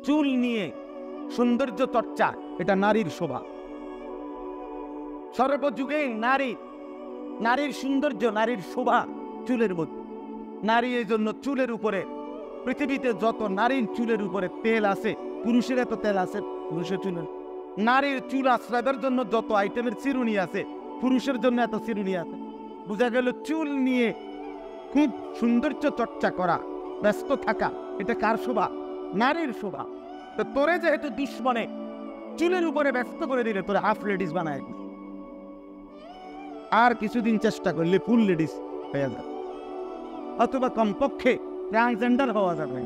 চুল নিয়ে সৌন্দর্য চর্চা, এটা নারীর শোভা। সর্বযুগে নারীর সৌন্দর্য, নারীর শোভা চুলের মধ্যে। নারী এই জন্য চুলের উপরে, পৃথিবীতে যত নারীর চুলের উপরে তেল আছে, পুরুষের এত তেল আছে পুরুষের চুলের। নারীর চুল আশ্রয়ের জন্য যত আইটেমের চিরুনি আছে, পুরুষের জন্য এত চিরুনি আছে। বোঝা গেল চুল নিয়ে খুব সৌন্দর্য চর্চা করা, ব্যস্ত থাকা, এটা কার শোভা? নারীর শোভা। তো তোরে যেহেতু দুশ্মনে চুলের উপরে ব্যস্ত করে দিলে, তোরে হাফ লেডিস বানায়, আর কিছুদিন চেষ্টা করলে ফুল লেডিস হয়ে যাবে, অথবা কমপক্ষে ট্রান্সজেন্ডার হওয়া যাবে।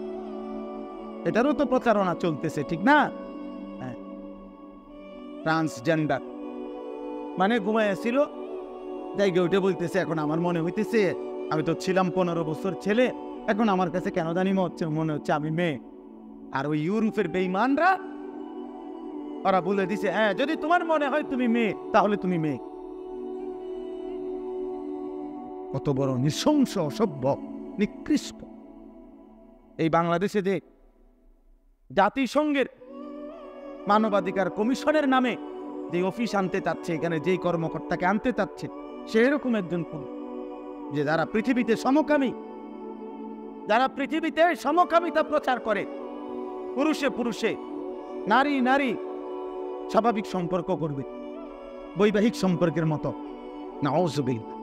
এটারও তো প্রচারণা চলতেছে, ঠিক না? ট্রান্সজেন্ডার মানে ঘুমাইছিল জায়গায় উঠে বলতেছে, এখন আমার মনে হইতেছে আমি তো ছিলাম 15 বছর ছেলে, এখন আমার কাছে কেন জানি মনে হচ্ছে আমি মেয়ে। আর ওই ইউরোপের বেঈমানরা ওরা বলে দিছে, হ্যাঁ যদি তোমার মনে হয় তুমি মেয়ে, তাহলে তুমি মেয়ে। কত বড় নৃশংস, অসভ্য, নিকৃষ্ট। এই বাংলাদেশে যে জাতিসংঘের মানবাধিকার কমিশনের নামে যে অফিস আনতে চাচ্ছে, এখানে যেই কর্মকর্তাকে আনতে চাচ্ছে, সে এরকম একজন পুরুষ, যে যারা পৃথিবীতে সমকামিতা প্রচার করে, পুরুষে নারী স্বাভাবিক সম্পর্ক করবে, বৈবাহিক সম্পর্কের মতো। নাউযুবিল্লাহ।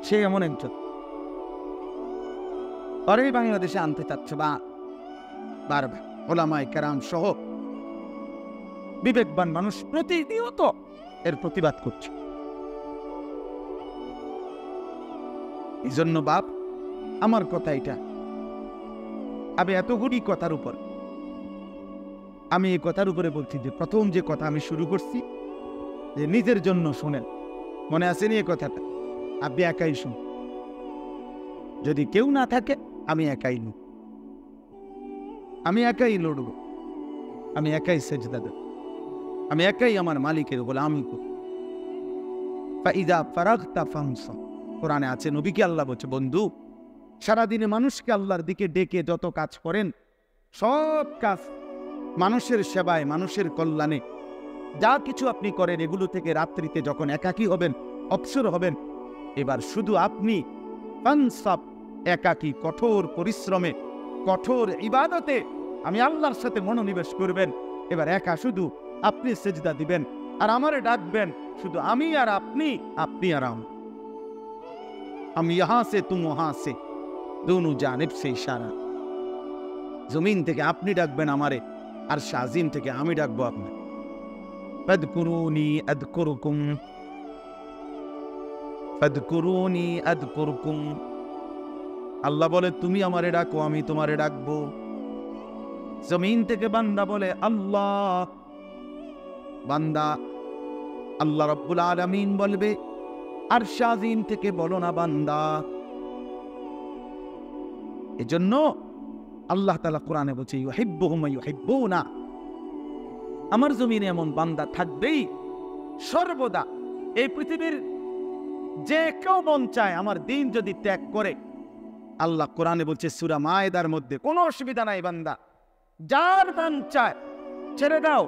সে এমন একজন, পরেই বাংলাদেশে আনতে চাচ্ছে বারবার ওলামায়ে কেরাম সহ বিবেকবান মানুষ প্রতিনিয়ত এর প্রতিবাদ করছে। এই জন্য বাপ, আমার কথা এটা, আমি এতগুলি কথার উপর, আমি এই কথার উপরে বলছি যে প্রথম যে কথা আমি শুরু করছি, যে নিজের জন্য শোনেন। মনে আসেনি এই কথাটা? আপনি একাই শুন, যদি কেউ না থাকে আমি একাই লড়ব, আমি একাই লড়ব, আমি একাই সেজদা দেব, আমি একাই আমার মালিকের গোলামি করব। ফাইযা ফারাগতা ফানসাব, কোরআনে আছে, নবীকে আল্লাহ বলছে, বন্ধু সারাদিনে মানুষকে আল্লাহর দিকে ডেকে যত কাজ করেন, সব কাজ মানুষের সেবায়, মানুষের কল্যাণে, যা কিছু আপনি করেন, এগুলো থেকে রাত্রিতে যখন একাকী হবেন, অবসর হবেন, এবার শুধু আপনি ফানসাব, একাকী কঠোর পরিশ্রমে, কঠোর ইবাদতে আমি আল্লাহর সাথে মনোনিবেশ করবেন। এবার একা শুধু আপনি সেজদা দিবেন আর আমারে ডাকবেন, শুধু আমি আর আপনি, আপনি আর আমি ইহা সে তুম ওহা সে, দোনো জানিব সে ইশারা। জমিন থেকে আপনি ডাকবেন আমারে, আর শাজিম থেকে আমি ডাকবো আপনি। ফাদকুরুনি আযকুরকুম, ফাদকুরুনি আযকুরকুম। আল্লাহ বলে, তুমি আমারে ডাকো, আমি তোমারে ডাকবো। জমিন থেকে বান্দা বলে আল্লাহ, বান্দা আল্লাহ রাব্বুল আলামিন বলবে, আর শাজিম থেকে বলো না বান্দা। এজন্য আল্লাহ তাআলা কোরআনে বলছে, ইউহিব্বুহুম ওয়া ইউহিব্বুনা, আমার জমিনে এমন বান্দা থাকবেই সর্বদা। এই পৃথিবীর যে কেউ মন চায় আমার দিন যদি ত্যাগ করে, আল্লাহ কোরআনে বলছে সূরা মায়েদার মধ্যে, কোনো অসুবিধা নাই বান্দা, যার মন চায় ছেড়ে দাও,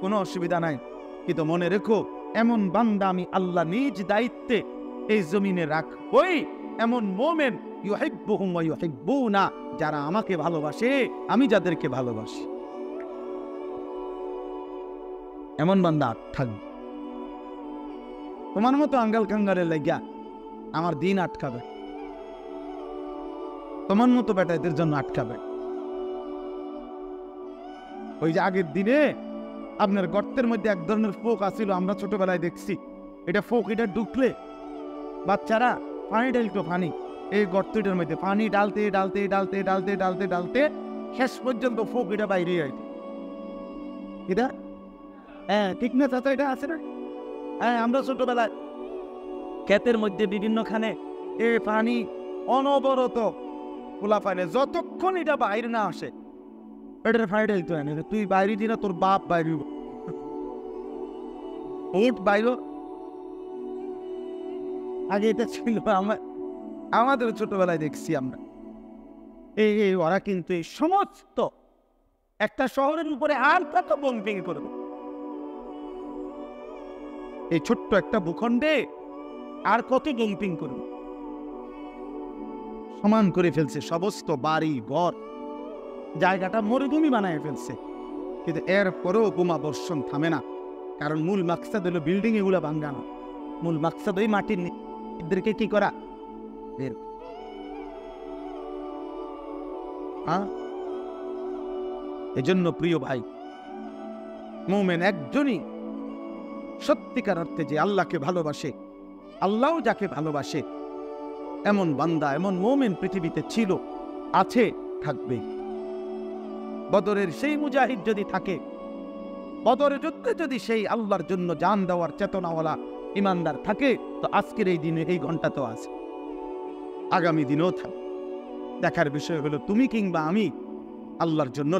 কোনো অসুবিধা নাই, কিন্তু মনে রেখো এমন বান্দা আমি আল্লাহ নিজ দায়িত্বে এই জমিনে রাখবই, এমন মোমেন ইউহিব্বুহুম ওয়া ইউহিব্বুনা, যারা আমাকে ভালোবাসে, আমি যাদেরকে ভালোবাসি, এমন বান্দা থাকবে। তোমার মতো আঙ্গাল কাঙ্গালের লাগিয়া আমার দিন আটকাবে, তোমার মতো বেটাদের জন্য আটকাবে। ওই যে আগের দিনে আপনার গর্তের মধ্যে এক ধরনের ফোক আসিল, আমরা ছোটবেলায় দেখছি, এটা ফোক, এটা ঢুকলে বাচ্চারা পানি ঢালতো, পানি এই গর্তটার মধ্যে পানি ডালতে ডালতে ডালতে ডালতে ডালতে ডালতে শেষ পর্যন্ত ফোক এটা বাইরে আইতো। এটা হ্যাঁ ঠিক না চাচা? এটা আছে না? হ্যাঁ, আমরা ছোটবেলায় ক্ষেতের মধ্যে বিভিন্নখানে এ পানি অনবরত খোলা পাইলে, যতক্ষণ এটা বাইরে না আসে এটার পানি ঢালতে হয় না। তুই বাইরে দিনা তোর বাপ বাইরে ওট বাইর। আগে এটা ছিল আমাদের ছোটবেলায় দেখছি আমরা। ওরা কিন্তু এই সমস্ত একটা শহরের উপরে আর কত বম্পিং করবে, এই ছোট্ট একটা ভূখণ্ডে আর কত বম্পিং করবে, সমান করে ফেলছে সমস্ত বাড়ি ঘর, জায়গাটা মরুভূমি বানায় ফেলছে। কিন্তু এরপরেও বোমা বর্ষণ থামে না, কারণ মূল মাকসাদ হলো বিল্ডিং এগুলো ভাঙ্গানো, মূল মাকসাদ ওই মাটির নিচে কি করা, বের। এজন্য প্রিয় ভাই, মুমিন একজনই সত্যিকার অর্থে যে আল্লাহকে ভালোবাসে, আল্লাহ যাকে ভালোবাসে, এমন বান্দা, এমন মুমিন পৃথিবীতে ছিল, আছে, থাকবে। বদরের সেই মুজাহিদ যদি থাকে, বদরের যুদ্ধে যদি সেই আল্লাহর জন্য জান দেওয়ার চেতনাওয়ালা ইমানদার থাকে, তো আজকের এই দিনে এই ঘন্টা তো আছে, আগামী দিনেও থাকবে। দেখার বিষয় হলো তুমি কিংবা আমি আল্লাহর জন্য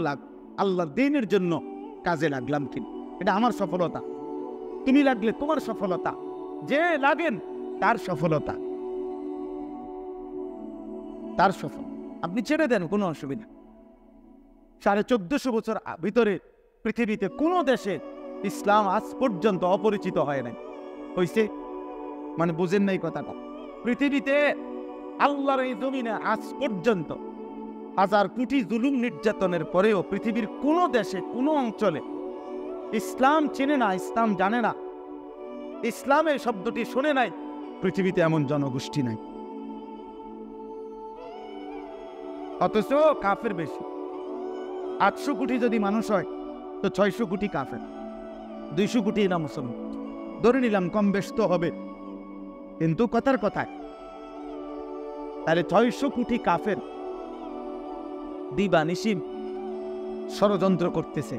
আল্লাহর দ্বীনের জন্য কাজে লাগলাম কিনা। এটা আমার সফলতা, তুমি লাগলে তোমার সফলতা, যে লাগেন তার সফলতা, তার সফল। আপনি ছেড়ে দেন, কোনো অসুবিধা। 1450 বছর ভিতরে পৃথিবীতে কোন দেশে ইসলাম আজ পর্যন্ত অপরিচিত হয় নাই, হইছে? মানে বুঝেন নাই কথাটা। পৃথিবীতে আল্লাহর এই জমিনে আজ পর্যন্ত 1000 কোটি জুলুম নির্যাতনের পরেও পৃথিবীর কোন দেশে, কোন অঞ্চলে ইসলাম চেনে না, ইসলাম জানে না, ইসলামের শব্দটি শুনে নাই, পৃথিবীতে এমন জনগোষ্ঠী নাই। অথচ কাফের বেশি। 800 কোটি যদি মানুষ হয় তো 600 কোটি কাফের, 200 কোটি না মুসলমান, ধরে নিলাম, কম বেশ তো হবে। কিন্তু কথার কথায় তাহলে 600 কোটি কাফের দিবানিশি ষড়যন্ত্র করতেছে।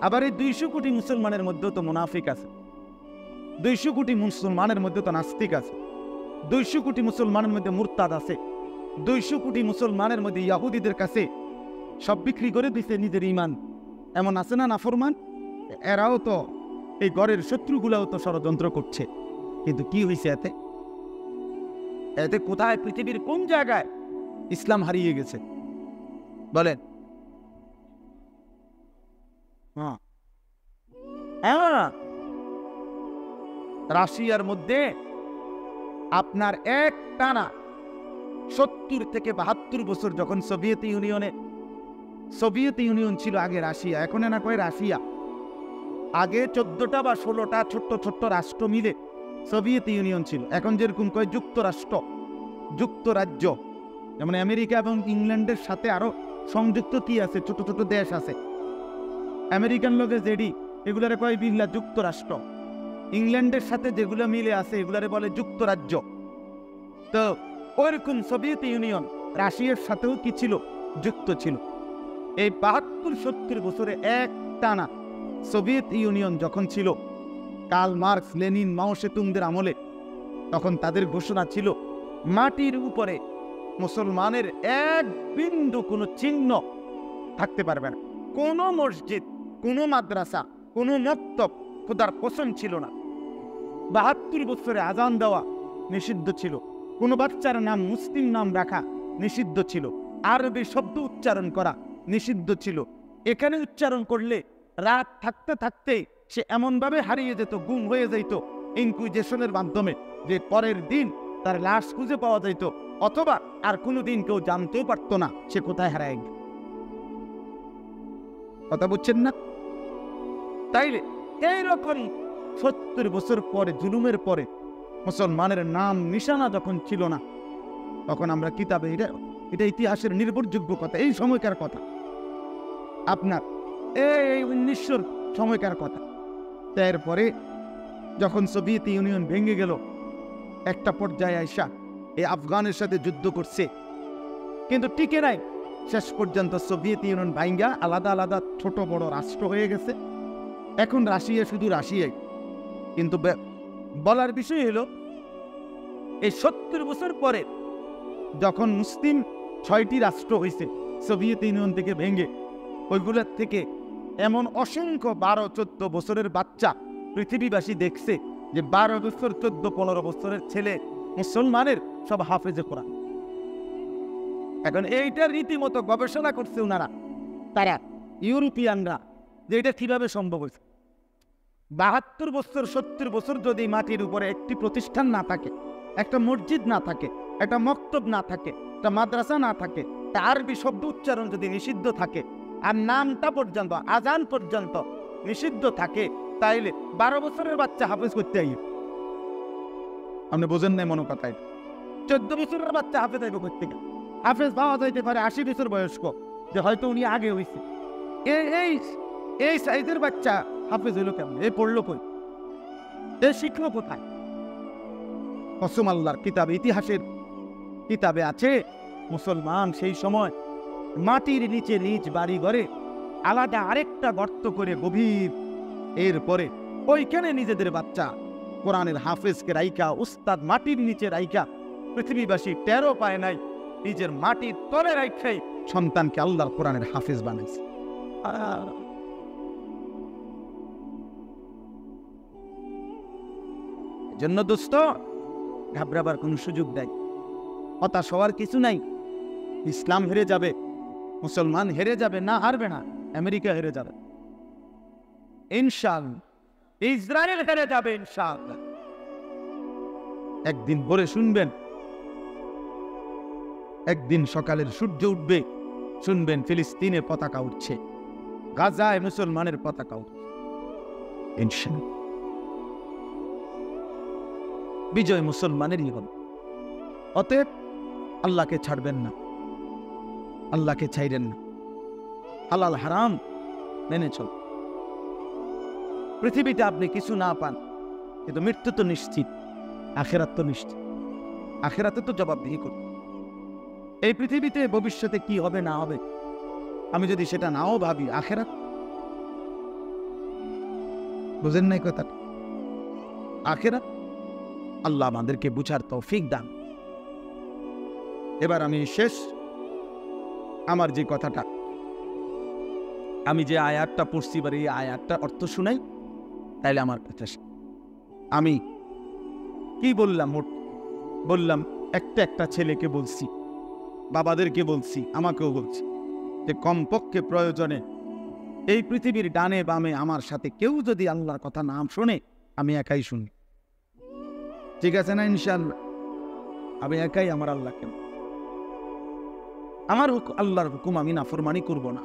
আবার এই 200 কোটি মুসলমানের মধ্যেও তো মুনাফিক আছে, 200 কোটি মুসলমানের মধ্যে তো নাস্তিক আছে, 200 কোটি মুসলমানের মধ্যে মুরতাদ আছে, 200 কোটি মুসলমানের মধ্যে ইয়াহুদীদের কাছে সব বিক্রি করে দিছে নিজের ইমান, এমন আছে না নাফরমান? এরাও তো, এই ঘরের শত্রুগুলাও তো ষড়যন্ত্র করছে। কিন্তু কি হয়েছে এতে? এতে কোথায়, পৃথিবীর কোন জায়গায় ইসলাম হারিয়ে গেছে বলেন? রাশিয়ার মধ্যে আপনার এক টানা 70 থেকে 72 বছর, যখন সোভিয়েত ইউনিয়ন ছিল আগে রাশিয়া, এখন না কয় রাশিয়া, আগে 14টা বা 16টা ছোট্ট ছোট্ট রাষ্ট্র মিলে সোভিয়েত ইউনিয়ন ছিল। এখন যেরকম কয় যুক্তরাজ্য, যেমন আমেরিকা এবং ইংল্যান্ডের সাথে আরো সংযুক্ত কি আছে, ছোট ছোট দেশ আছে। আমেরিকান লোকে যেডি এগুলারে কয় বিল্লা যুক্তরাষ্ট্র, ইংল্যান্ডের সাথে যেগুলো মিলে আছে এগুলারে বলে যুক্তরাজ্য। তো ওইরকম সোভিয়েত ইউনিয়ন রাশিয়ার সাথেও কি ছিল, যুক্ত ছিল। এই 72-70 বছরে এক টানা সোভিয়েত ইউনিয়ন যখন ছিল, কার্ল মার্কস, লেনিন, মাও সেতুংদের আমলে, তখন তাদের ঘোষণা ছিল মাটির উপরে মুসলমানের এক বিন্দু কোনো চিহ্ন থাকতে পারবে না। কোনো মসজিদ, কোনো মাদ্রাসা, কোনো মক্তব, খোদার কসম ছিল না। 72 বছরে আজান দেওয়া নিষিদ্ধ ছিল, কোনো বাচ্চার নাম মুসলিম নাম রাখা নিষিদ্ধ ছিল, আরবি শব্দ উচ্চারণ করা নিষিদ্ধ ছিল। এখানে উচ্চারণ করলে রাত থাকতে থাকতে সে এমনভাবে হারিয়ে যেত, গুম হয়ে যেত ইনকুইজিশনের মাধ্যমে, যে পরের দিন তার লাশ খুঁজে পাওয়া যেত, অথবা আর কোনোদিন কেউ জানতেও পারতো না সে কোথায় হারায় গেল। কথা বুঝছেন না? তাইলে এইরকম 70 বছর পরে, জুলুমের পরে, মুসলমানের নাম নিশানা যখন ছিল না, তখন আমরা কিতাবে, এটা ইতিহাসের নির্ভরযোগ্য কথা, এই সময়কার কথা, আপনার এই 1900 সময়কার কথা। এরপরে যখন সোভিয়েত ইউনিয়ন ভেঙে গেল, একটা পর্যায়ে আইসা এই আফগানের সাথে যুদ্ধ করছে, কিন্তু টিকে নাই। শেষ পর্যন্ত সোভিয়েত ইউনিয়ন ভাঙ্গা আলাদা আলাদা ছোট বড় রাষ্ট্র হয়ে গেছে। এখন রাশিয়া শুধু রাশিয়াই। কিন্তু বলার বিষয় হলো, এই 70 বছর পরে যখন মুসলিম 6টি রাষ্ট্র হয়েছে সোভিয়েত ইউনিয়ন থেকে ভেঙে, ওইগুলোর থেকে এমন অসংখ্য 12-14 বছরের বাচ্চা পৃথিবীবাসী দেখছে যে 12 বছর, 14-15 বছরের ছেলে মুসলমানের সব হাফেজে কোরআন। এখন এইটা রীতিমতো গবেষণা করছে ওনারা, তারা ইউরোপিয়ানরা, যে এটা কিভাবে সম্ভব হয়েছে। 72 বছর 70 বছর যদি মাটির উপরে একটি প্রতিষ্ঠান না থাকে, একটা মসজিদ না থাকে, একটা মক্তব না থাকে, একটা মাদ্রাসা না থাকে, আরবি শব্দ উচ্চারণ যদি নিষিদ্ধ থাকে, আর নামটা পর্যন্ত আজান পর্যন্ত নিষিদ্ধ থাকে, তাইলে 12 বছরের বাচ্চা হাফেজ করতে আইব। আপনি বোঝেন নাই মনে কথায়। 14 বছরের বাচ্চা হাফেজ আইব করতে গেলে হাফেজ পাওয়া যাইতে পারে 80 বছর বয়স্ক, যে হয়তো উনি আগে হয়েছে। এই সাইজের বাচ্চা হাফেজ হইল কেমন? এ পড়লো কই? এ শিখলো কোথায়? কসম আল্লাহর কিতাবে, ইতিহাসের কিতাবে আছে, মুসলমান সেই সময় মাটির নিচে নিজ বাড়ি ঘরে আলাদা আরেকটা গর্ত করে গভীর, এরপরে ওইখানে নিজেদের বাচ্চা কোরআনের হাফেজকে রাইকা, উস্তাদ মাটির নিচে রাইকা, পৃথিবীবাসী টেরও পায় নাই, নিজের মাটির তলে রাইখাই সন্তানকে আল্লাহর কোরআনের হাফেজ বানাইছে। জন্য দোস্ত, ঘাবড়াবার কোনো সুযোগ নাই, হতাশ হওয়ার কিছু নাই। ইসলাম হেরে যাবে, মুসলমান হেরে যাবে না, হারবে না। আমেরিকা হেরে যাবে ইনশাআল্লাহ, ইসরায়েল হেরে যাবে ইনশাআল্লাহ। একদিন ভোরে শুনবেন, একদিন সকালের সূর্য উঠবে, শুনবেন ফিলিস্তিনে পতাকা উঠছে, গাজায় মুসলমানের পতাকা উঠছে। ইনশাআল্লাহ বিজয় মুসলমানেরই হবে। অতএব আল্লাহকে ছাড়বেন না, আল্লাহকে ছাইরেন না, হালাল হারাম মেনে চল। পৃথিবীতে আপনি কিছু না পান, কিন্তু মৃত্যু তো নিশ্চিত, আখেরাত তো নিশ্চিত। আখেরাতে তো জবাবদিহি করব। এই পৃথিবীতে ভবিষ্যতে কি হবে না হবে, আমি যদি সেটা নাও ভাবি, আখেরাত বুঝেন নাই কথাটা? আখেরাত আল্লাহ আমাদেরকে বুঝার তৌফিক দান। এবার আমি শেষ, আমার যে কথাটা, আমি যে আয়াতটা পড়ছি, এবার এই আয়াতটা অর্থ শুনাই, তাইলে আমার কথা। আমি কি বললাম? বললাম একটা একটা ছেলেকে বলছি, বাবাদেরকে বলছি, আমাকেও বলছি, যে কমপক্ষে প্রয়োজনে এই পৃথিবীর ডানে বামে আমার সাথে কেউ যদি আল্লাহর কথা নাম শোনে, আমি একাই শুনি। ঠিক আছে না? ইনশাআল্লাহ আমি একাই আমার আল্লাহকে, আমার আল্লাহর হুকুম আমি নাফরমানি করব না,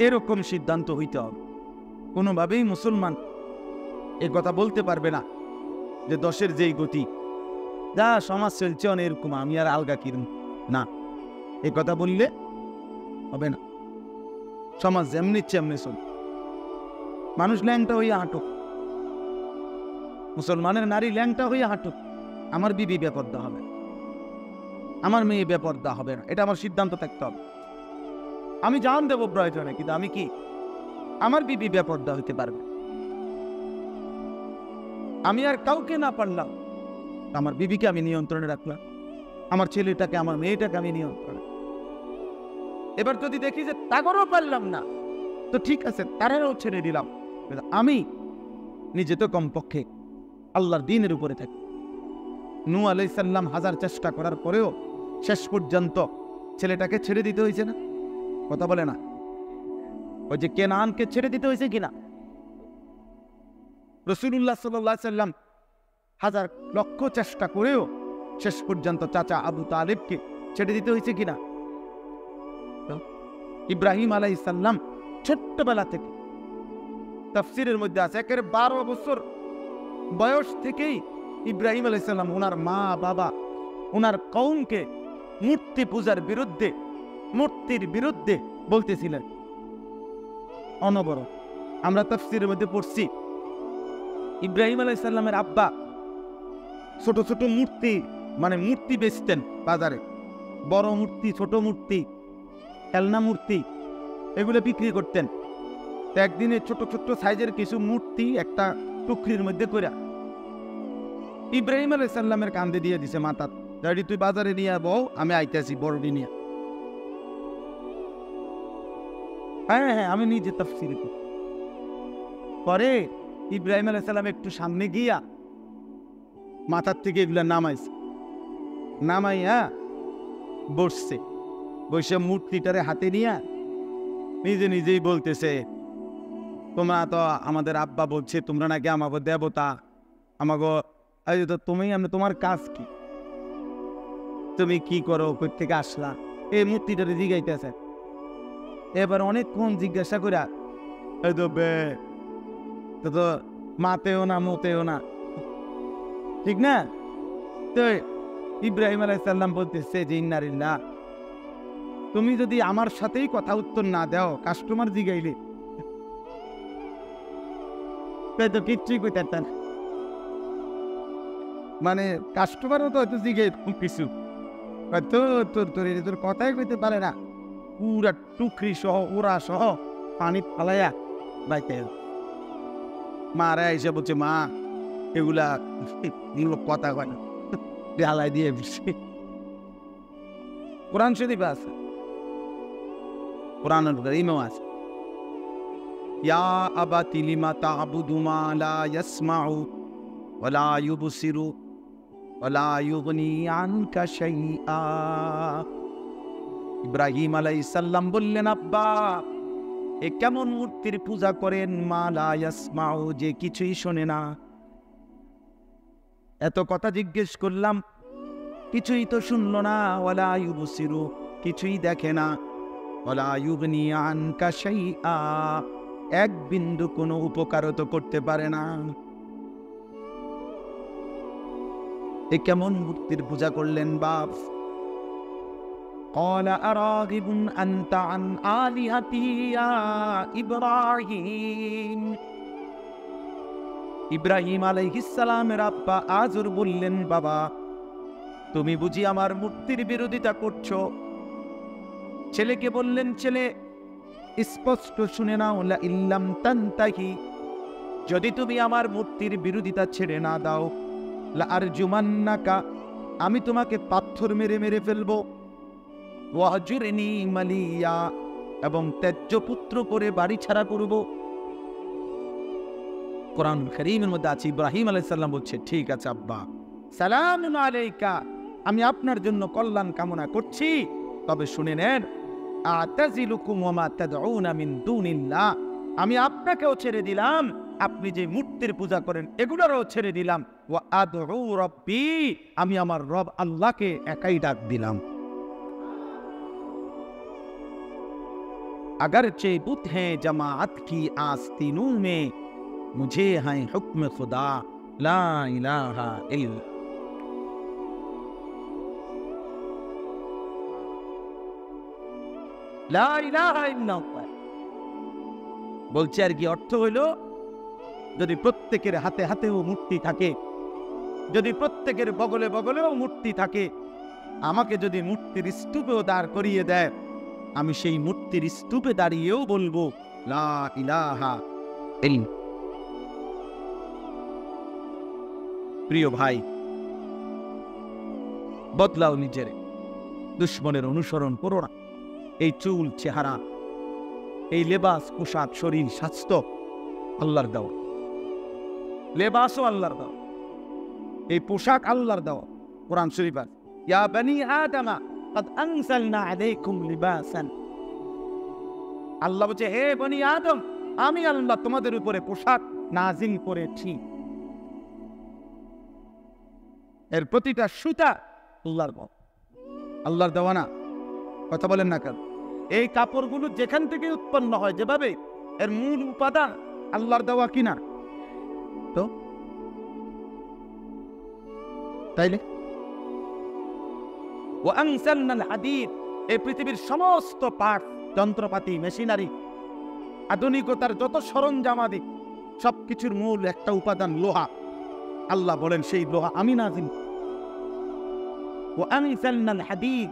এরকম সিদ্ধান্ত হইতে হবে। কোনোভাবেই মুসলমান এ কথা বলতে পারবে না যে 10-এর যেই গতি, যা সমাজ চলছে এরকম, আমি আর আলগা কিরম না, এ কথা বললে হবে না। সমাজ যেমনি এমনি চল, মানুষ ল্যাংটা হইয়া হাঁটুক, মুসলমানের নারী ল্যাংটা হইয়া হাঁটুক, আমার বিবি বেপর্দা হবে, আমার মেয়ে বেপর্দা হবে না, এটা আমার সিদ্ধান্ত থাকতে হবে। আমি জান দেব প্রয়োজনে, কিন্তু আমি কি, আমার বিবি বেপর্দা হইতে পারবে। আমি আর কাউকে না পারলাম, আমার বিবিকে আমি নিয়ন্ত্রণে রাখলাম, আমার ছেলেটাকে, আমার মেয়েটাকে আমি নিয়ন্ত্রণে। এবার যদি দেখি যে তাগরও পারলাম না, তো ঠিক আছে, তারাও ছেড়ে দিলাম। আমি নিজে তো কমপক্ষে আল্লাহর দ্বীনের উপরে থাকি। নূহ আলাইহিস সালাম 1000 চেষ্টা করার পরেও শেষ পর্যন্ত ছেলেটাকে ছেড়ে দিতে হয়েছে না? কথা বলে না? ওই যে কেনানকে ছেড়ে দিতে হয়েছে কিনা? রাসূলুল্লাহ সাল্লাল্লাহু আলাইহি সাল্লাম 1000 লক্ষ চেষ্টা করেও শেষ পর্যন্ত চাচা আবু তালিবকে ছেড়ে দিতে হয়েছে কিনা? ইব্রাহিম আলাইহিস সালাম ছোট্টবেলা থেকে, তাফসীরের মধ্যে আছে, একেবারে 12 বছর বয়স থেকেই ইব্রাহিম আলাইহিস সালাম ওনার মা বাবা, ওনার কওমকে মূর্তি পূজার বিরুদ্ধে, মূর্তির বিরুদ্ধে বলতেছিলেন অনবরত। আমরা তাফসীরের মধ্যে পড়ছি, ইব্রাহিম আলাইহিস সালামের আব্বা ছোট ছোট মূর্তি, মানে মূর্তি বেচতেন বাজারে, বড় মূর্তি, ছোট মূর্তি, খেলনা মূর্তি, এগুলো বিক্রি করতেন। একদিনে ছোট ছোট সাইজের কিছু মূর্তি একটা টুকরির মধ্যে করে ইব্রাহিম আলাইহিস সালামের কান্দে দিয়ে দিছে, মাথা, দাঁড়ি তুই বাজারে নিয়ে বউ, আমি আইতেছি বড়ডি নিয়ে। হ্যাঁ, আমি নিজে তাফসীর করি। পরে ইব্রাহিম আলাইহিস সালাম একটু সামনে গিয়া মাথার থেকে এগুলা নামাইছে, নামাইয়া বসছে, বসে মূর্তিটারে হাতে নিয়ে নিজে নিজেই বলতেছে, তোমরা তো আমাদের আব্বা বলছে তোমরা নাকি আমাকে দেবতা, আমাকে তো তুমি তোমার কাজ কি, তুমি কি করো, কই থেকে আসলা, এই মূর্তিটারে জিগাইতেছে। এবার অনেকক্ষণ জিজ্ঞাসা করে এই তো বে তো মাতেও না মতেও না, ঠিক না? তো ইব্রাহিম আলাইহিস সালাম বলতেছে যে ইন্নালিল্লাহ, তুমি যদি আমার সাথেই কথা উত্তর না দাও, কাস্টমার জিগাইলে তো কিচ্ছুই কইতে না, মানে কাস্টমারও তো হয়তো জিগাই কিছু হয়তো তোর কথাই কইতে পারে না, পুরা টুকরি সহ ওরা সহ পানি ফালাইয়া বাইতে। মারা এসে বলছে, মা এগুলা কথা কয় না, ঢালাই দিয়ে কোরআন শরীফ আছে, কোরআনুল কারীমও আছে, ইয়া আবাতি লিমা তা'বুদু মা লা ইয়াসমাউ ওয়া লা ইউবসিরু ওয়া লা ইউগনি আনকা শাইআ। ইব্রাহিম আলাইহিস সালাম বললেন, আব্বা এ কেমন মূর্তির পূজা করেন, মা লা ইয়াসমাউ, যে কিছুই শোনে না। এত কথা জিজ্ঞেস করলাম, কিছুই তো শুনলো না, ওয়ালা ইউবসিরু, কিছুই দেখে না, ওয়ালা ইউগনি আনকা শাইআ, এক বিন্দু কোনো উপকারও তো করতে পারে না। এ কেমন মূর্তির পূজা করলেন বাপ? قال أراغب أنت عن آلهتي يا إبراهيم। ইব্রাহিম আলাইহিস সালামের আব্বা আযর বললেন, বাবা তুমি বুঝি আমার মূর্তির বিরোধিতা করছো? ছেলেকে বললেন, ছেলে স্পষ্ট শুনে নাও, লা ইল্লাম তানতাহি, যদি তুমি আমার মূর্তির বিরোধিতা ছেড়ে না দাও, লা আরজুমান্নাকা, আমি তোমাকে পাথর মেরে মেরে ফেলবো, ওয়াহজুরনি মালিয়া, এবং ত্যায্য পুত্র করে বাড়ি ছাড়া করব। কোরআন কারীমের মধ্যে আছে, ইব্রাহিম আলাইহিস সালাম বলছে, ঠিক আছে আব্বা, সালামুন আলাইকা, আমি আপনার জন্য কল্যাণ কামনা করছি, তবে শুনে নেন, আতাজিলুকুম ওয়া মা তাদউনা মিন দুনিল্লাহ, আমি আপনাকেও ছেড়ে দিলাম, আপনি যে মূর্তির পূজা করেন এগুলোরও ছেড়ে দিলাম, ওয়া আদউ রাব্বি, আমি আমার রব আল্লাহকে একাই ডাক দিলাম। अगरचे बुत हैं जमाअत की आस्तीनों में, मुझे है हुक्म खुदा ला इलाहा इल्ला। লা ইলাহা ইল্লাল্লাহ বলছে আর কি অর্থ হইল, যদি প্রত্যেকের হাতে হাতেও মূর্তি থাকে, যদি প্রত্যেকের বগলে বগলেও মূর্তি থাকে, আমাকে যদি মূর্তির স্তূপেও দাঁড় করিয়ে দেয়, আমি সেই মূর্তির স্তূপে দাঁড়িয়েও বলবো লা ইলাহা ইল্লাল্লাহ। প্রিয় ভাই, বদলাও নিজের, দুশ্মনের অনুসরণ করো না। এই চুল, চেহারা, এই লেবাস, পোশাক, শরীর, স্বাস্থ্য আল্লাহর দেওয়া, লেবাসও আল্লাহর দেওয়া, এই পোশাক আল্লাহর দেওয়া। কোরআন শরীফ আছে, ইয়া বনি আদমা قد أنزلنا عليكم لباسا, আল্লাহ বলছে, হে বনি আদম, আমি আল্লাহ তোমাদের উপরে পোশাক নাজিল করেছি। এর প্রতিটা সুতা আল্লাহর দেওয়া, আল্লাহর দেওয়া না, কথা বলেন না কেন? এই কাপড়গুলো যেখান থেকে উৎপন্ন হয়, যেভাবে এর মূল উপাদান আল্লাহর দেওয়া কিনা, তো তাইলে ওয়ানসালনাল হাদিদ, এই পৃথিবীর সমস্ত পার্ট, যন্ত্রপাতি, মেশিনারি, আধুনিকতার যত সরঞ্জামাদি, সবকিছুর মূল একটা উপাদান লোহা। আল্লাহ বলেন, সেই লোহা আমি নাজিল, ওয়ানসালনাল হাদিদ,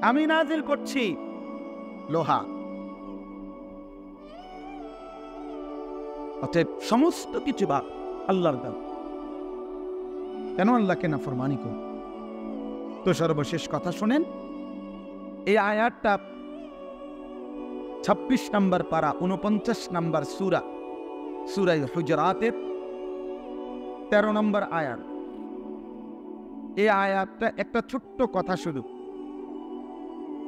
আমি নাজিল করছি লোহা। অতএব সমস্ত কিছু বা আল্লাহর দান, কেন আল্লাহকে নাফরমানি করব? তো সর্বশেষ কথা শুনেন, এই আয়াতটা 26 নম্বর পারা, 49 নম্বর সূরা, সূরা হুজরাতের 13 নম্বর আয়াত। এই আয়াতটা একটা ছোট্ট কথা শুধু,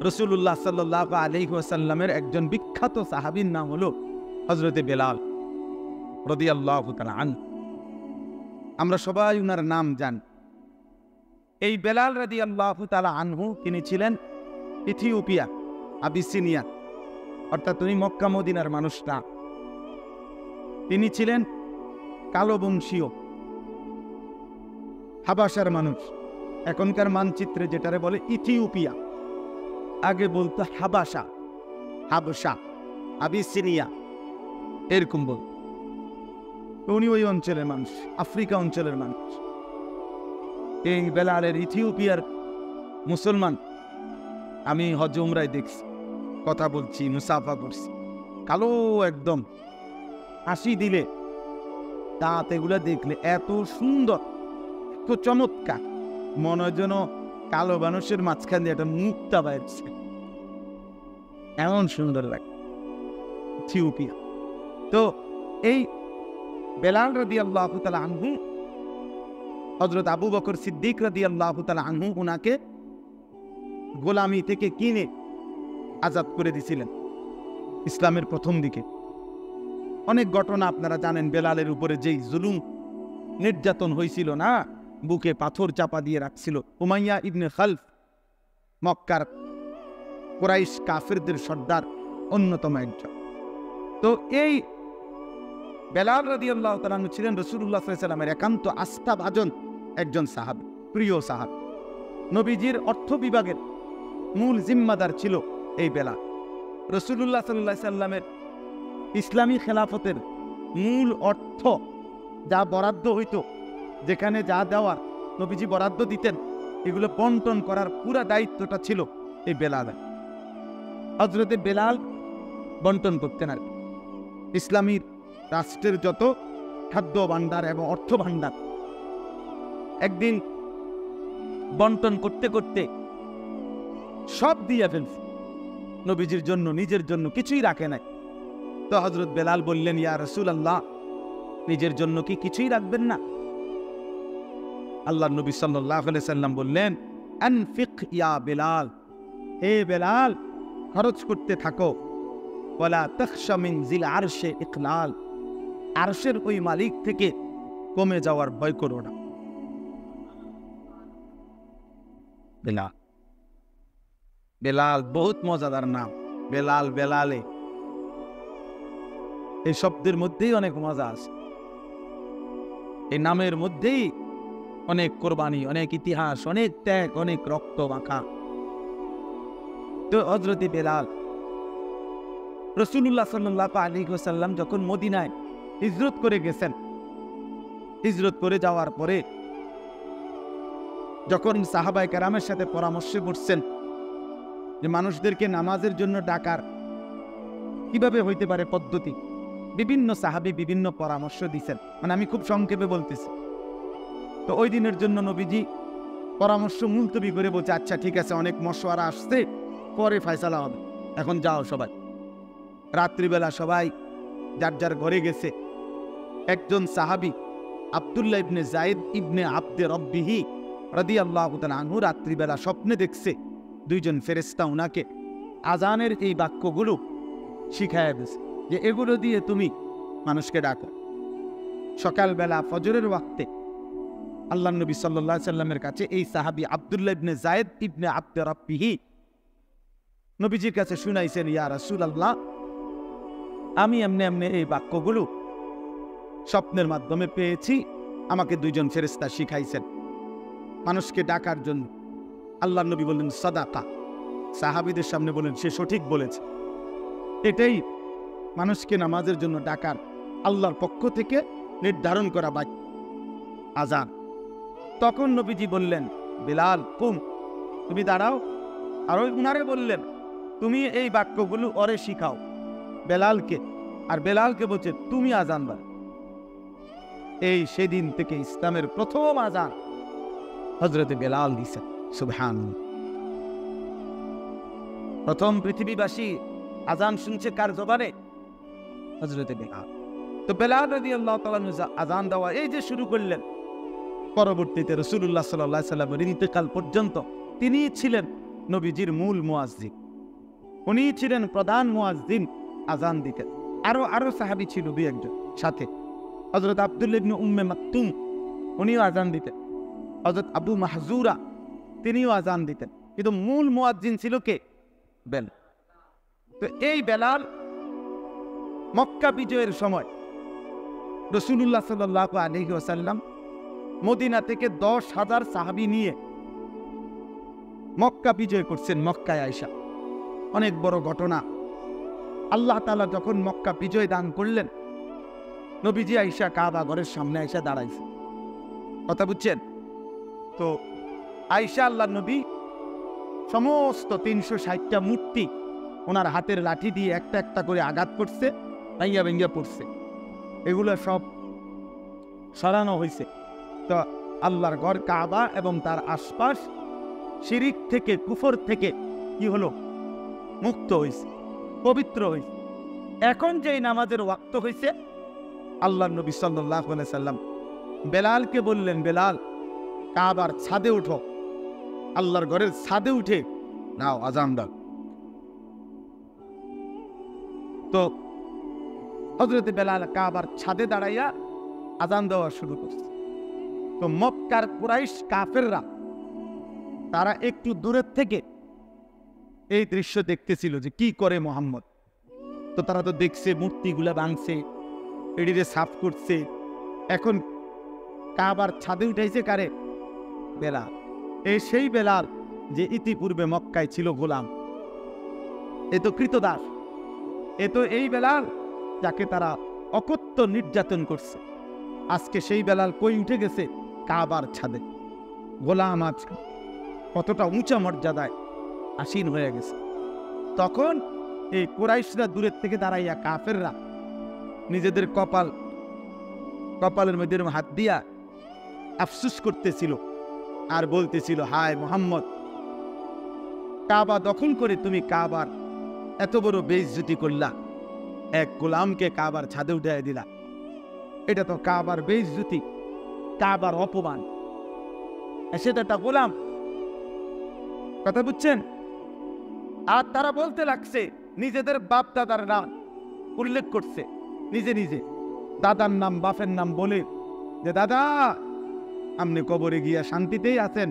রাসূলুল্লাহ সাল্লাল্লাহু আলাইহি ওয়াসাল্লামের একজন বিখ্যাত সাহাবীর নাম হলো হযরতে বেলাল রাদিয়াল্লাহু তাআলা আনহু। আমরা সবাই উনার নাম জানি। এই বেলাল রাদিয়াল্লাহু তাআলা আনহু তিনি ছিলেন ইথিওপিয়া, আবিসিনিয়া, অর্থাৎ উনি মক্কা মদিনার মানুষ না। তিনি ছিলেন কালো বংশীয় হাবাসার মানুষ। এখনকার মানচিত্রে যেটারে বলে ইথিওপিয়া, আগে বলতো হাবাসা, হাবশা, আবিসিনিয়া, এরকম বল। উনি ওই অঞ্চলের মানুষ, আফ্রিকা অঞ্চলের মানুষ। এই বেলালের ইথিওপিয়ার মুসলমান আমি হজ উমরায় দেখছি, কথা বলছি, মুসাফা করছি। কালো একদম, হাসি দিলে দাঁত এগুলা দেখলে এত সুন্দর, এত চমৎকার, মনে হয় যেন কালো মানুষের মাঝখান দিয়ে একটা মুক্তা বাইরছে, এমন সুন্দর লাগে ইথিওপিয়া। তো এই বেলাল রাদিয়াল্লাহু তাআলা আনহু, হযরত আবু বকর সিদ্দিক রাদিয়াল্লাহু তাআলা আনহু উনাকে গোলামি থেকে কিনে আজাদ করে দিয়েছিলেন ইসলামের প্রথম দিকে। অনেক ঘটনা আপনারা জানেন, বেলালের উপরে যেই জুলুম নির্যাতন হয়েছিল না, বুকে পাথর চাপা দিয়ে রাখছিল উমাইয়া ইবনে খালফ, মক্কার কুরাইশ কাফিরদের সর্দার অন্যতম একজন। তো এই বেলাল রাদিয়াল্লাহু তাআলা আনহু ছিলেন রাসূলুল্লাহ সাল্লাল্লাহু আলাইহি ওয়াসাল্লামের একান্ত আস্থাভাজন একজন সাহাবী, প্রিয় সাহাবী। নবীজির অর্থ বিভাগের মূল জিম্মাদার ছিল এই বেলাল। রাসূলুল্লাহ সাল্লাল্লাহু আলাইহি ওয়াসাল্লামের ইসলামী খেলাফতের মূল অর্থ যা বরাদ্দ হইত, যেখানে যা দেওয়ার নবীজি বরাদ্দ দিতেন, এগুলো বন্টন করার পুরা দায়িত্বটা ছিল এই বেলালের। হযরতে বেলাল বন্টন করতেন আর ইসলামী রাষ্ট্রের যত খাদ্য ভাণ্ডার এবং অর্থ ভাণ্ডার। একদিন বন্টন করতে করতে সব দিয়ে ফেলছে, নবীজির জন্য, নিজের জন্য কিছুই রাখে নাই। তো হযরত বেলাল বললেন, ইয়া রাসূলুল্লাহ, নিজের জন্য কি কিছুই রাখবেন না? আল্লাহর নবী সাল্লাল্লাহু আলাইহি সাল্লাম বললেন, আনফিক ইয়া বেলাল, হে বেলাল, খরচ করতে থাকো। ওয়ালা তাখশা মিন জিল আরশে ইকলাল, আরশের ওই মালিক থেকে কমে যাওয়ার ভয় করো না। বেলাল, বেলাল বহুত মজাদার নাম। বেলাল, বেলালে, এই শব্দের মধ্যেই অনেক মজা আছে, এই নামের মধ্যেই অনেক কোরবানি, অনেক ইতিহাস, অনেক ত্যাগ, অনেক রক্ত মাখা। তো হযরতে বেলাল, রাসূলুল্লাহ সাল্লাল্লাহু আলাইহি ওয়াসাল্লাম যখন মদিনায় হিজরত করে গেছেন, হিজরত করে যাওয়ার পরে যখন সাহাবায়ে কেরামের সাথে পরামর্শে বসছেন যে মানুষদেরকে নামাজের জন্য ডাকার কিভাবে হইতে পারে পদ্ধতি, বিভিন্ন সাহাবী বিভিন্ন পরামর্শ দিচ্ছেন, মানে আমি খুব সংক্ষেপে বলতেছি। তো ওই দিনের জন্য নবীজি পরামর্শ মুলতবি করে বলছে, আচ্ছা ঠিক আছে, অনেক মশওয়ারা আসছে, পরে ফয়সালা হবে, এখন যাও সবাই। রাত্রিবেলা সবাই যার যার ঘরে গেছে। একজন সাহাবী আব্দুল্লাহ ইবনে যায়েদ ইবনে আব্দে রব্বিহি রাদিয়াল্লাহু তাআলা আনহু রাত্রিবেলা স্বপ্নে দেখছে দুইজন ফেরেশতা উনাকে আজানের এই বাক্যগুলো শিখায়া দিয়েছে যে এগুলো দিয়ে তুমি মানুষকে ডাকো। সকালবেলা ফজরের ওয়াক্তে আল্লাহর নবী সাল্লাল্লাহু আলাইহি সাল্লামের কাছে এই সাহাবী আব্দুল্লাহ ইবনে যায়েদ ইবনে আব্দে রব্বিহি নবীজির কাছে শুনাইছেন, ইয়া রাসূলুল্লাহ, আমি এমনি এমনি এই বাক্যগুলো স্বপ্নের মাধ্যমে পেয়েছি, আমাকে দুইজন ফেরেশতা শিখাইছেন মানুষকে ডাকার জন্য। আল্লাহর নবী বললেন, সাদাকা। সাহাবীদের সামনে বলেন, সে সঠিক বলেছে, এটাই মানুষকে নামাজের জন্য ডাকার আল্লাহর পক্ষ থেকে নির্ধারণ করা বাক্য, আযান। তখন নবীজি বললেন, বেলাল কুম, তুমি দাঁড়াও। আর ওই উনারে বললেন, তুমি এই বাক্যগুলো ওরে শিখাও বেলালকে। আর বেলালকে বলছে, তুমি আযান দাও। এই সেদিন থেকে ইসলামের প্রথম আযান হযরতে বেলাল দিয়েছেন। সুবহানাল্লাহ। প্রথম পৃথিবীবাসী আযান শুনছে কার জবানে? হযরতে বেলাল। তো বেলাল রাদিয়াল্লাহু তাআলা আযান দেওয়া এই যে শুরু করলেন, পরবর্তীতে রাসূলুল্লাহ সাল্লাল্লাহু আলাইহি সাল্লামের ইন্তেকাল পর্যন্ত তিনি ছিলেন নবীজির মূল মুয়াজ্জিন, উনি ছিলেন প্রধান মুয়াজ্জিন, আজান দিতেন। আরো সাহাবী ছিল দুই একজন সাথে। হযরত আব্দুল্লাহ ইবনে উম্মে মাকতুম উনিও আজান দিতেন, হযরত আবু মাহজুরা তিনিও আজান দিতেন, কিন্তু মূল মুয়াজ্জিন ছিল কে? বেলাল। তো এই বেলাল মক্কা বিজয়ের সময় রাসূলুল্লাহ সাল্লাল্লাহু আলাইহি ওয়াসাল্লাম মদিনা থেকে 10,000 সাহাবী নিয়ে মক্কা বিজয় করছেন। মক্কায় আয়েশা অনেক বড় ঘটনা। আল্লাহ তাআলা যখন মক্কা বিজয় দান করলেন, নবীজি আয়েশা কাবা ঘরের সামনে আয়েশা দাঁড়াইছে। কথা বুঝছেন তো? আয়েশা আল্লাহর নবী সমস্ত 360টা মূর্তি ওনার হাতের লাঠি দিয়ে একটা একটা করে আঘাত করছে, ভাঙ্গা ভেঙ্গা পড়ছে, এগুলো সব সরানো হয়েছে। তো আল্লাহর ঘর কাবা এবং তার আশপাশ শিরিক থেকে, কুফর থেকে কি হলো? মুক্ত হয়েছে, পবিত্র হয়েছে। এখন যেই নামাজের ওয়াক্ত হয়েছে, আল্লাহর নবী সাল্লাল্লাহু আলাইহি সাল্লাম বেলালকে বললেন, বেলাল কাবার ছাদে উঠো, আল্লাহর ঘরের ছাদে উঠে নাও আজান দাও। তো হযরত বেলাল কাবার ছাদে দাঁড়াইয়া আজান দেওয়া শুরু করছে। তো মক্কার কুরাইশ কাফেররা তারা একটু দূরের থেকে এই দৃশ্য দেখতেছিল যে কি করে মুহাম্মদ। তো তারা তো দেখছে মূর্তিগুলা ভাঙছে, এডিরে সাফ করছে। এখন কাবার ছাদে উঠাইছে কারে? বেলাল। এই সেই বেলাল যে ইতিপূর্বে মক্কায় ছিল গোলাম, এ তো কৃতদাস। এ তো এই বেলাল যাকে তারা অকথ্য নির্যাতন করছে। আজকে সেই বেলাল কই উঠে গেছে? কাবার ছাদে। গোলাম আজ কতটা উঁচা মর্যাদায় আসীন হয়ে গেছে। তখন এই কুরাইশরা দূরের থেকে দাঁড়াইয়া, কাফেররা নিজেদের কপালের মধ্যে হাত দিয়া আফসোস করতেছিল আর বলতেছিল, হায় মুহাম্মদ, কাবা দখল করে তুমি কাবার এত বড় বেইজ্জতি করলা, এক গোলামকে কাবার ছাদে উঠাই দিলা। এটা তো কাবার বেইজ্জতি, কাবার অপমান। সেটা একটা গোলাম। কথা বুঝছেন? আর তারা বলতে লাগছে, নিজেদের বাপ দাদার নাম উল্লেখ করছে, নিজে নিজে দাদার নাম বাপের নাম বলে, যে দাদা আপনি কবরে গিয়া শান্তিতেই আছেন,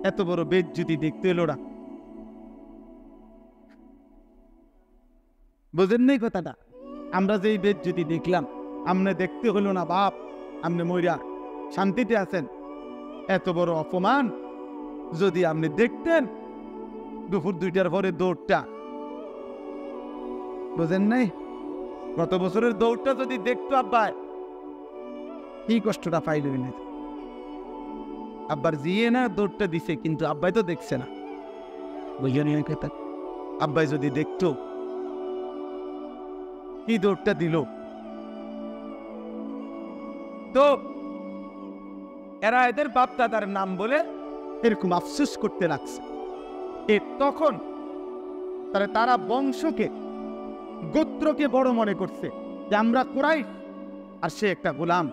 এত বড় বেইজ্জতি দেখতে এলো না। বুঝেন নাই কথাটা? আমরা যেই বেইজ্জতি দেখলাম, আপনি দেখতে হলো না বাপ, আপনি মইরা শান্তিতে আছেন, এত বড় অপমান যদি আপনি দেখতেন দুপুর 2টার পরে দৌড়টা, বুঝেন নাই? গত বছরের দৌড়টা যদি দেখতো আব্বাই, কি কষ্টটা পাইল না। আব্বার জিয়ে না দৌড়টা দিছে, কিন্তু আব্বাই তো দেখছে না। বুঝলেন কথা? আব্বাই যদি দেখতো কি দৌড়টা দিল। তো এরা এদের বাপ দাদার নাম বলে এরকম আফসোস করতে লাগছে। তখন তারা বংশকে, গোত্রকে বড় মনে করছে যে আমরা কুরাইশ আর সে একটা গোলাম।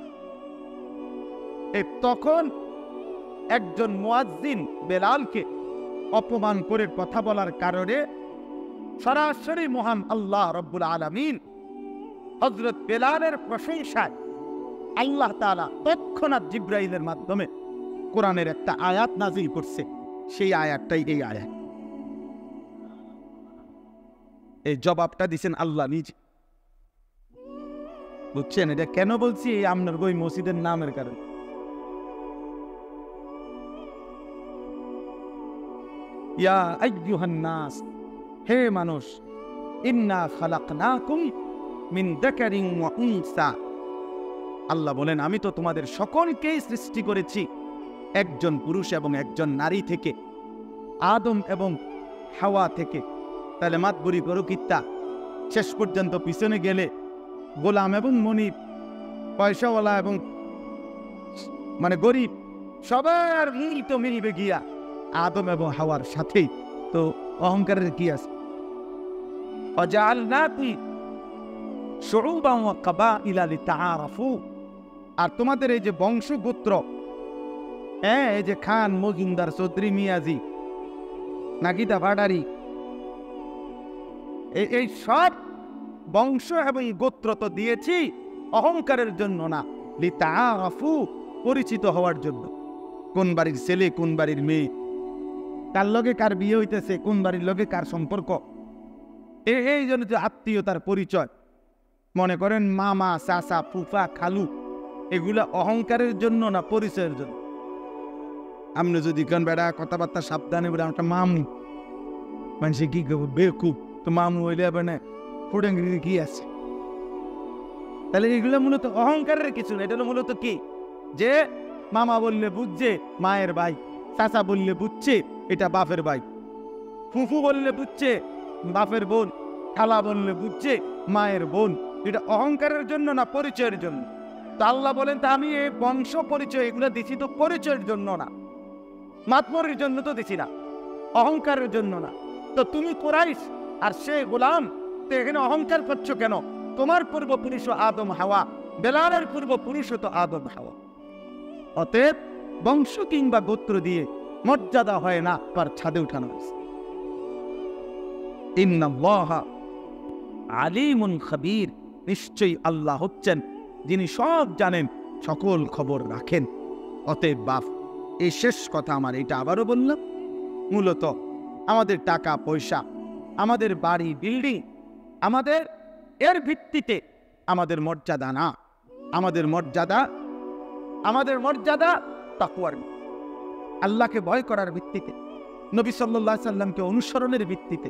তখন একজন মুয়াজ্জিন বেলালকে অপমান করে কথা বলার কারণে সরাসরি মহান আল্লাহ রব্বুল আলামিন হযরত বেলালের প্রশংসায় আল্লাহ তাআলা তৎক্ষণাৎ জিবরাইলের মাধ্যমে কোরআনের একটা আয়াত নাজিল করছে। সেই আয়াতটাই এই আয়াত। এই জবাবটা দিছেন আল্লাহ নিজে। বুঝছেন? এটা কেন বলছি? এই আপনার বই মসজিদের নামের কারণে। ইয়া আইয়ুহান নাস, হে মানুষ, ইন্না খালাকনাকুম মিন যাকারিন ওয়া উনসা। আল্লাহ বলেন, আমি তো তোমাদের সকলকেই সৃষ্টি করেছি একজন পুরুষ এবং একজন নারী থেকে, আদম এবং হাওয়া থেকে। তাহলে মাতবুরি করো কিত্তা, শেষ পর্যন্ত পিছনে গেলে গোলাম এবং মনিব, পয়সাওয়ালা এবং মানে গরিব, সবার মূল তো মিলবে গিয়া আদম এবং হাওয়ার সাথেই। তো অহংকারের কি আছে? ওয়াজআলনাকুম শুউবান ওয়া কাবাইলা লিতাআরাফু। আর তোমাদের এই যে বংশগোত্র, এই যে খান, মজুমদার, চৌধুরী, মিয়াজি, নাকি দাভাডারি, এই সব বংশ এবং গোত্র তো দিয়েছি অহংকারের জন্য না, লিতাআরাফু, পরিচিত হওয়ার জন্য। কোন বাড়ির ছেলে, কোন বাড়ির মেয়ে, কার লগে কার বিয়ে হইতেছে, কোন বাড়ির লগে কার সম্পর্ক, এই জন্য যে আত্মীয়তার পরিচয়। মনে করেন মামা, চাচা, ফুফা, খালু, এগুলা অহংকারের জন্য না পরিচয়ের জন্য? আপনি যদি কেন বেড়া কথাবার্তা সাবধানে বলে একটা মামু, মানুষে কি বেকুব, তো মামু হইলে হবে না, ফুটাঙ্গিরি কি আছে? তাহলে এগুলো মূলত অহংকারের কিছু না। এটা মূলত কি, যে মামা বললে বুঝছে মায়ের ভাই, চাচা বললে বুঝছে এটা বাপের ভাই, ফুফু বললে বুঝছে বাপের বোন, খালা বললে বুঝছে মায়ের বোন। এটা অহংকারের জন্য না পরিচয়ের জন্য? তো আল্লাহ বলেন, তা আমি এই বংশ পরিচয় এগুলো দিছি তো পরিচয়ের জন্য না, মাতমরির জন্য তো দিছি না, অহংকারের জন্য না। তো তুমি কুরাইশ আর সে গোলাম, তো এখানে অহংকার করছো কেন? তোমার পূর্বপুরুষ আদম হাওয়া, বেলালের পূর্বপুরুষ তো আদম হাওয়া। অতএব বংশ কিংবা গোত্র দিয়ে মর্যাদা হয় না, তার ছাদে উঠানো হয়েছে। ইন্নাল্লাহা আলিমুন খাবীর, নিশ্চয়ই আল্লাহ হচ্ছেন যিনি সব জানেন, সকল খবর রাখেন। অতএব বাপ, এই শেষ কথা আমার, এটা আবারও বললাম, মূলত আমাদের টাকা পয়সা, আমাদের বাড়ি বিল্ডিং, আমাদের এর ভিত্তিতে আমাদের মর্যাদা না। আমাদের মর্যাদা তাকওয়ার, আল্লাহকে ভয় করার ভিত্তিতে, নবী সাল্লাল্লাহু আলাইহি সাল্লামকে অনুসরণের ভিত্তিতে,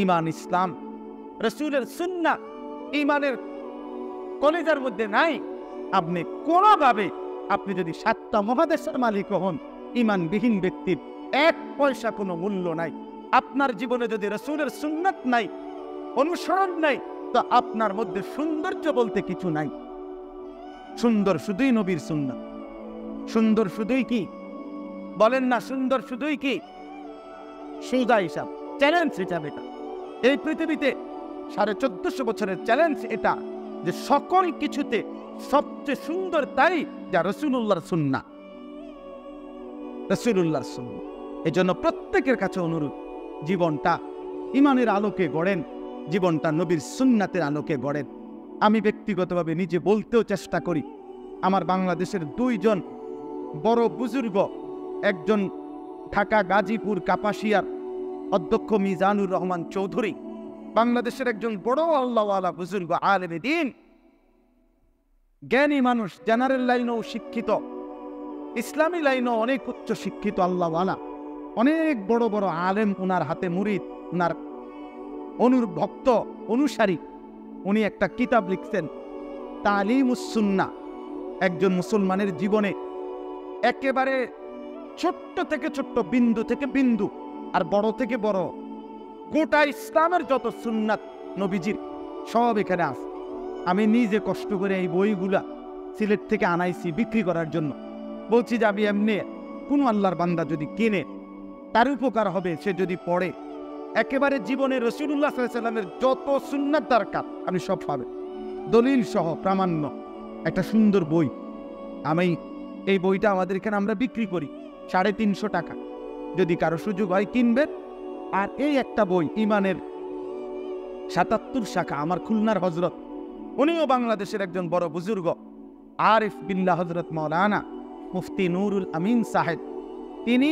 ঈমান, ইসলাম, রাসূলের সুন্নাহ ঈমানের কলিজার মধ্যে নাই, আপনি কোনোভাবে, আপনি যদি 7টা মহাদেশের মালিক হন, ঈমানবিহীন ব্যক্তির 1 পয়সা কোনো মূল্য নাই। আপনার জীবনে যদি রাসূলের সুন্নাত নাই, অনুসরণ নাই, তো আপনার মধ্যে সৌন্দর্য বলতে কিছু নাই। সুন্দর শুধুই নবীর সুন্নাত। সুন্দর শুধুই কি বলেন না? সুন্দর শুধুই কি? সোজা হিসাব, চ্যালেঞ্জ হিসাব এটা। এই পৃথিবীতে 1450 বছরের চ্যালেঞ্জ এটা, যে সকল কিছুতে সবচেয়ে সুন্দর তাই যা রাসূলুল্লাহর সুন্নাহ, রাসূলুল্লাহর সুন্নাহ। এই জন্য প্রত্যেকের কাছে অনুরোধ, জীবনটা ঈমানের আলোকে গড়েন, জীবনটা নবীর সুন্নাতের আলোকে গড়েন। আমি ব্যক্তিগতভাবে নিজে বলতেও চেষ্টা করি, আমার বাংলাদেশের 2 জন বড় বুজুর্গ, একজন ঢাকা গাজীপুর কাপাসিয়ার অধ্যক্ষ মিজানুর রহমান চৌধুরী, বাংলাদেশের একজন বড় আল্লাহওয়ালা বুজুর্গ, আলেমে দ্বীন, জ্ঞানী মানুষ, জেনারেল লাইনেও শিক্ষিত, ইসলামী লাইনেও অনেক উচ্চ শিক্ষিত আল্লাহওয়ালা, অনেক বড় বড় আলেম, উনার হাতে মুরিদ, উনার ভক্ত অনুসারী। উনি একটা কিতাব লিখছেন, তালিমুস সুন্নাহ। একজন মুসলমানের জীবনে একেবারে ছোট্ট থেকে ছোট্ট, বিন্দু থেকে বিন্দু, আর বড় থেকে বড়, গোটা ইসলামের যত সুন্নাত নবীজির সব এখানে আছে। আমি নিজে কষ্ট করে এই বইগুলা সিলেট থেকে আনাইছি বিক্রি করার জন্য। বলছি যে আমি এমনি কোনো আল্লাহর বান্দা যদি কিনে, তার উপকার হবে, সে যদি পড়ে। একেবারে জীবনে রাসূলুল্লাহ সাল্লাল্লাহু আলাইহি সাল্লামের যত সুন্নাত দরকার আপনি সব পাবেন, দলিল সহ, প্রামাণ্য, একটা সুন্দর বই। আমি এই বইটা আমাদের এখানে আমরা বিক্রি করি 350 টাকা, যদি কারো সুযোগ হয় কিনবেন। আর এই একটা বই, ঈমানের 77 শাখা, আমার খুলনার হযরত, উনিও বাংলাদেশের একজন বড় বুজুর্গ, আরিফ বিল্লাহ হযরত মাওলানা মুফতি নুরুল আমিন সাহেব, তিনি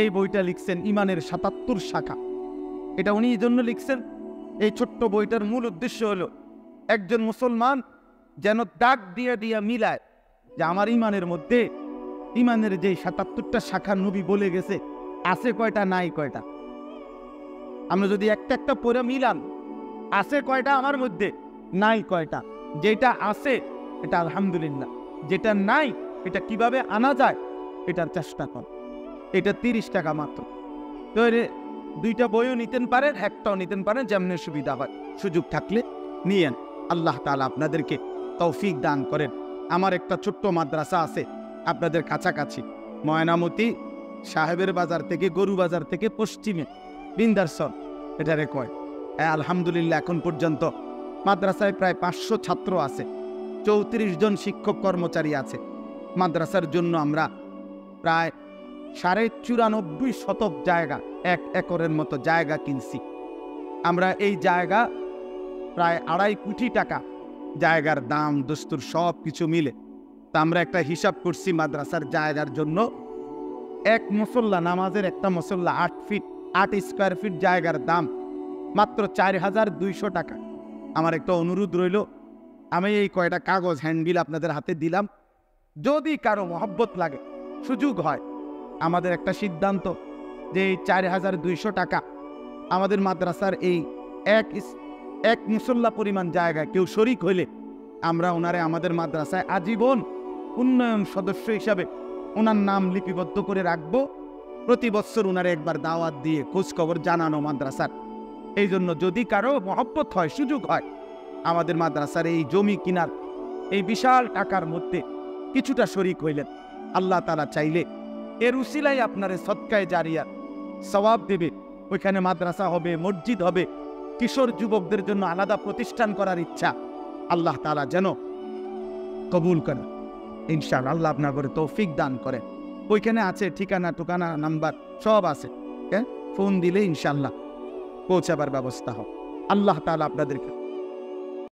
এই বইটা লিখছেন, ঈমানের 77 শাখা। এটা উনি এই জন্য লিখছেন, এই ছোট্ট বইটার মূল উদ্দেশ্য হলো একজন মুসলমান যেন দাগ দিয়ে দিয়ে মিলায় যে আমার ঈমানের মধ্যে, ঈমানের যে 77টা শাখা নবী বলে গেছে, আছে কয়টা, নাই কয়টা। আমরা যদি একটা একটা পড়ে মিলান, আছে কয়টা আমার মধ্যে, নাই কয়টা। যেটা আছে এটা আলহামদুলিল্লাহ, যেটা নাই এটা কিভাবে আনা যায় এটার চেষ্টা কর। এটা 30 টাকা মাত্র। তো 2টা বইও নিতেন পারেন, একটাও নিতেন পারেন, যেমনি সুবিধা হয়। সুযোগ থাকলে নিয়েন। আল্লাহ তাআলা আপনাদেরকে তৌফিক দান করেন। আমার একটা ছোট্ট মাদ্রাসা আছে আপনাদের কাছাকাছি, ময়নামতি সাহেবের বাজার থেকে, গরু বাজার থেকে পশ্চিমে, বিন্দারসন এটারে কয়। আলহামদুলিল্লাহ এখন পর্যন্ত মাদ্রাসায় প্রায় 500 ছাত্র আছে, 34 জন শিক্ষক কর্মচারী আছে। মাদ্রাসার জন্য আমরা প্রায় 94.5 শতক জায়গা 1 একরের মতো জায়গা কিনছি। আমরা এই জায়গা প্রায় 2.5 কোটি টাকা জায়গার দাম দস্তুর সব কিছু মিলে। তা আমরা একটা হিসাব করছি মাদ্রাসার জায়গার জন্য, এক মুসল্লা, নামাজের একটা মুসল্লা 8 স্কোয়ার ফিট জায়গার দাম মাত্র 4,200 টাকা। আমার একটা অনুরোধ রইল, আমি এই কয়টা কাগজ হ্যান্ডবিল আপনাদের হাতে দিলাম, যদি কারো মহব্বত লাগে, সুযোগ হয়, আমাদের একটা সিদ্ধান্ত যে এই 4,200 টাকা আমাদের মাদ্রাসার এই এক মুসল্লা পরিমাণ জায়গায় কেউ শরিক হইলে আমরা ওনারে আমাদের মাদ্রাসায় আজীবন উন্নয়ন সদস্য হিসাবে ওনার নাম লিপিবদ্ধ করে রাখবো। প্রতি বছর ওনারে একবার দাওয়াত দিয়ে খোঁজখবর জানানো মাদ্রাসার। এই জন্য যদি কারো মহব্বত হয়, সুযোগ হয়, আমাদের মাদ্রাসার এই জমি কিনার এই বিশাল টাকার মধ্যে কিছুটা শরিক হইলেন, আল্লাহ তাআলা চাইলে এর উসিলায় আপনারে সদকায়ে জারিয়া সওয়াব দেবে। ওইখানে মাদ্রাসা হবে, মসজিদ হবে, কিশোর যুবকদের জন্য আলাদা প্রতিষ্ঠান করার ইচ্ছা আল্লাহ তাআলা যেন কবুল করে। ইনশাআল্লাহ আল্লাহ আপনার করে তৌফিক দান করে। ওইখানে আছে ঠিকানা টুকানা নাম্বার সব আছে, ফোন দিলে ইনশাআল্লাহ পৌঁছাবার ব্যবস্থা হবে। আল্লাহ তাআলা আপনাদেরকে